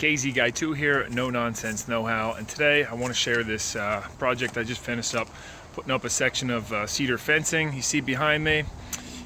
KZ Guy 2 here, No Nonsense Know-How, and today I want to share this project I just finished up, putting up a section of cedar fencing you see behind me.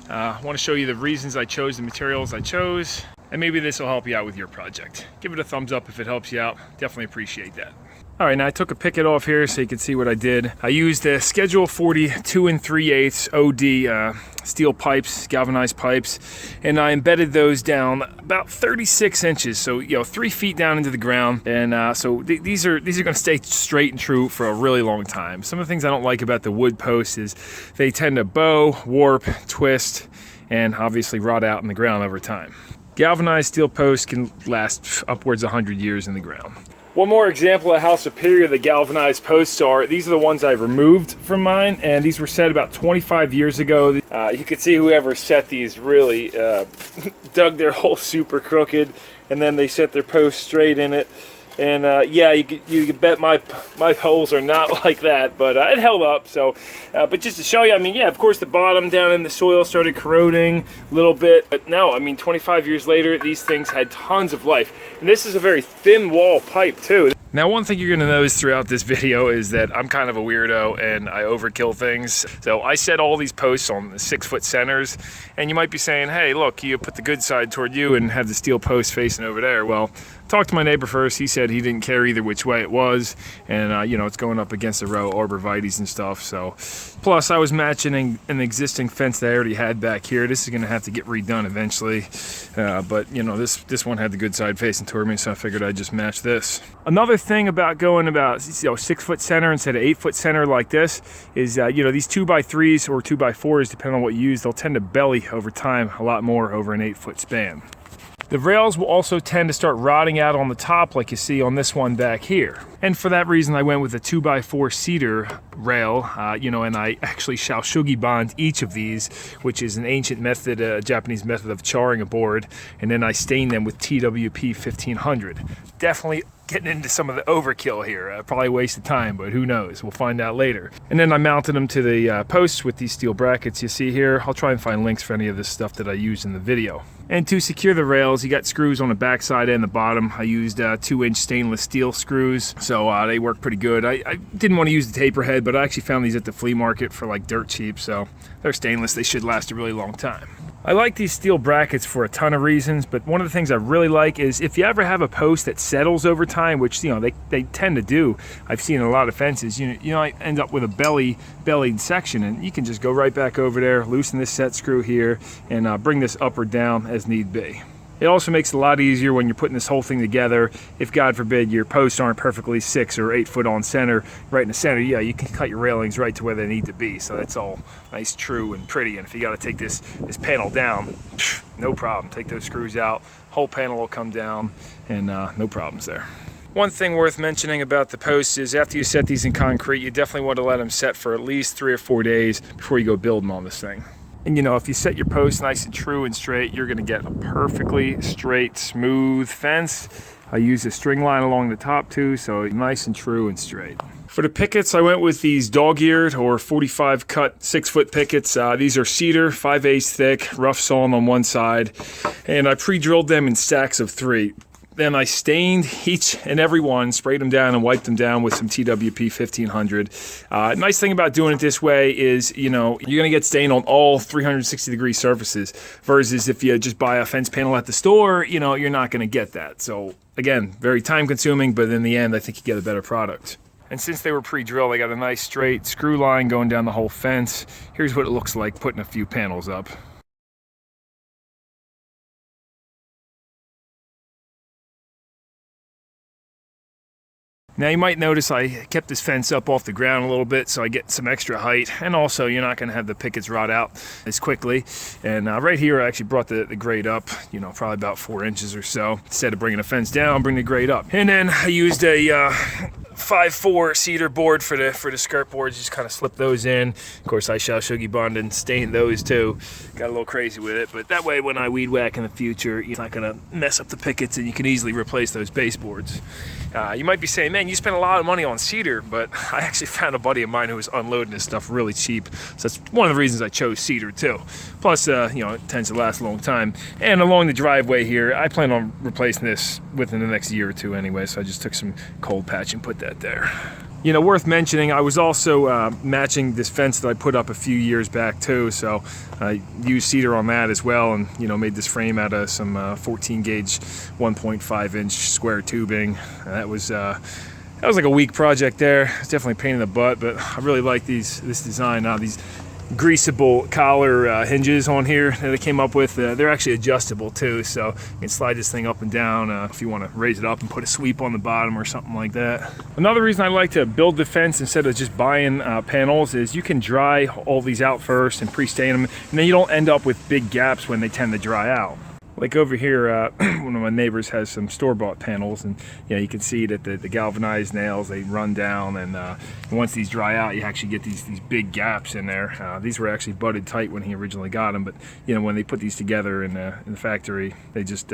I want to show you the reasons I chose the materials I chose, and maybe this will help you out with your project. Give it a thumbs up if it helps you out, definitely appreciate that. Alright, now I took a picket off here so you can see what I did. I used the Schedule 40 2 3/8 OD steel pipes, galvanized pipes, and I embedded those down about 36 inches, so 3 feet down into the ground. And so these are going to stay straight and true for a really long time. Some of the things I don't like about the wood posts is they tend to bow, warp, twist, and obviously rot out in the ground over time. Galvanized steel posts can last upwards of 100 years in the ground. One more example of how superior the galvanized posts are. These are the ones I've removed from mine, and these were set about 25 years ago. You can see whoever set these really dug their hole super crooked, and then they set their posts straight in it. And yeah, you can bet my holes are not like that, but it held up. So, but just to show you, I mean, yeah, of course the bottom down in the soil started corroding a little bit, but no, I mean, 25 years later, these things had tons of life. And this is a very thin wall pipe too. Now, one thing you're going to notice throughout this video is that I'm kind of a weirdo and I overkill things. So I set all these posts on 6-foot centers, and you might be saying, hey, look, you put the good side toward you and have the steel post facing over there. Well, talked to my neighbor first. He said he didn't care either which way it was, and it's going up against a row of arborvitaes and stuff. So, plus I was matching an existing fence that I already had back here. This is going to have to get redone eventually, but this one had the good side facing toward me, so I figured I'd just match this. Another thing about going about 6-foot center instead of 8-foot center like this is these 2x3s or 2x4s, depending on what you use, they'll tend to belly over time a lot more over an 8-foot span. The rails will also tend to start rotting out on the top like you see on this one back here. And for that reason I went with a 2x4 cedar rail, and I actually SHOU bond each of these, which is an ancient method, a Japanese method of charring a board, and then I stain them with TWP 1500. Definitely getting into some of the overkill here. Probably a waste of time, but who knows? We'll find out later. And then I mounted them to the posts with these steel brackets you see here. I'll try and find links for any of this stuff that I used in the video. And to secure the rails, you got screws on the back side and the bottom. I used 2-inch stainless steel screws, so they work pretty good. I didn't want to use the taper head, but I actually found these at the flea market for like dirt cheap, so they're stainless. They should last a really long time. I like these steel brackets for a ton of reasons, but one of the things I really like is if you ever have a post that settles over time, which they tend to do. I've seen a lot of fences. I end up with a bellied section, and you can just go right back over there, loosen this set screw here, and bring this up or down as need be. It also makes it a lot easier when you're putting this whole thing together. If, God forbid, your posts aren't perfectly 6 or 8 foot on center, right in the center, yeah, you can cut your railings right to where they need to be. So that's all nice, true, and pretty. And if you got to take this panel down, no problem. Take those screws out, whole panel will come down, and no problems there. One thing worth mentioning about the posts is after you set these in concrete, you definitely want to let them set for at least 3 or 4 days before you go building on this thing. And if you set your post nice and true and straight, you're going to get a perfectly straight, smooth fence. I use a string line along the top too, so nice and true and straight. For the pickets, I went with these dog-eared or 45 cut 6-foot pickets. These are cedar, 5/8 thick, rough sawn on one side, and I pre-drilled them in stacks of 3. Then I stained each and every one, sprayed them down and wiped them down with some TWP 1500. Nice thing about doing it this way is, you're gonna get stain on all 360-degree surfaces, versus if you just buy a fence panel at the store, you're not gonna get that. So again, very time consuming, but in the end, I think you get a better product. And since they were pre-drilled, I got a nice straight screw line going down the whole fence. Here's what it looks like putting a few panels up. Now you might notice I kept this fence up off the ground a little bit so I get some extra height, and also you're not going to have the pickets rot out as quickly. And right here I actually brought the grade up, probably about 4 inches or so. Instead of bringing the fence down, bring the grade up. And then I used a 5/4 cedar board for the skirt boards. Just kind of slip those in. Of course, I shall SUGI bond and stain those too. Got a little crazy with it, but that way when I weed whack in the future, it's not gonna mess up the pickets, and you can easily replace those baseboards. You might be saying, man, you spent a lot of money on cedar, but I actually found a buddy of mine who was unloading this stuff really cheap. So that's one of the reasons I chose cedar too. Plus, you know, it tends to last a long time. And along the driveway here, I plan on replacing this within the next year or two anyway, so I just took some cold patch and put that there. You know, worth mentioning, I was also matching this fence that I put up a few years back too, so I used cedar on that as well, and you know, made this frame out of some 14 gauge 1.5 inch square tubing. That was like a week project there. It's definitely a pain in the butt, but I really like this design. These greasable collar hinges on here that they came up with, they're actually adjustable too, so you can slide this thing up and down if you want to raise it up and put a sweep on the bottom or something like that. Another reason I like to build the fence instead of just buying panels is you can dry all these out first and pre-stain them, and then you don't end up with big gaps when they tend to dry out. Like over here, one of my neighbors has some store-bought panels, and you can see that the galvanized nails, they run down, and once these dry out, you actually get these big gaps in there. These were actually butted tight when he originally got them, but you know, when they put these together in the factory, they just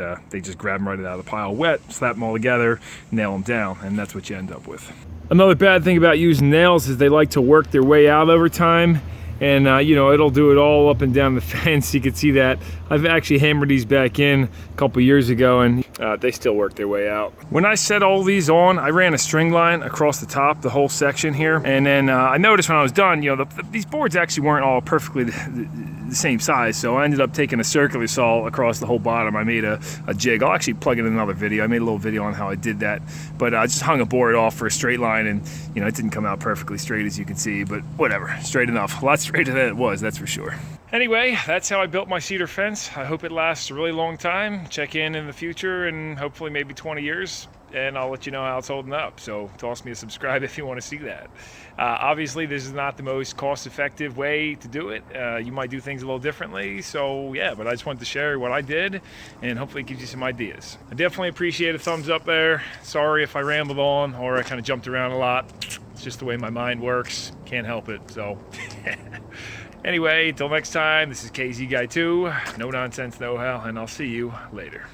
grab them right out of the pile wet, slap them all together, nail them down, and that's what you end up with. Another bad thing about using nails is they like to work their way out over time. And you know, it'll do it all up and down the fence. You can see that. I've actually hammered these back in a couple years ago, and they still work their way out. When I set all these on, I ran a string line across the top, the whole section here. And then I noticed when I was done, you know, these boards actually weren't all perfectly the same size. So I ended up taking a circular saw across the whole bottom. I made a jig. I'll actually plug it in another video. I made a little video on how I did that. But I just hung a board off for a straight line, and you know, it didn't come out perfectly straight, as you can see, but whatever, straight enough. A lot straighter than it was, that's for sure. Anyway, that's how I built my cedar fence. I hope it lasts a really long time. Check in the future and hopefully maybe 20 years, and I'll let you know how it's holding up. So toss me a subscribe if you want to see that. Obviously, this is not the most cost-effective way to do it. You might do things a little differently. So yeah, but I just wanted to share what I did, and hopefully it gives you some ideas. I definitely appreciate a thumbs up there. Sorry if I rambled on or I kind of jumped around a lot. It's just the way my mind works. Can't help it. So anyway, till next time, this is KZ Guy 2, No Nonsense Know How, and I'll see you later.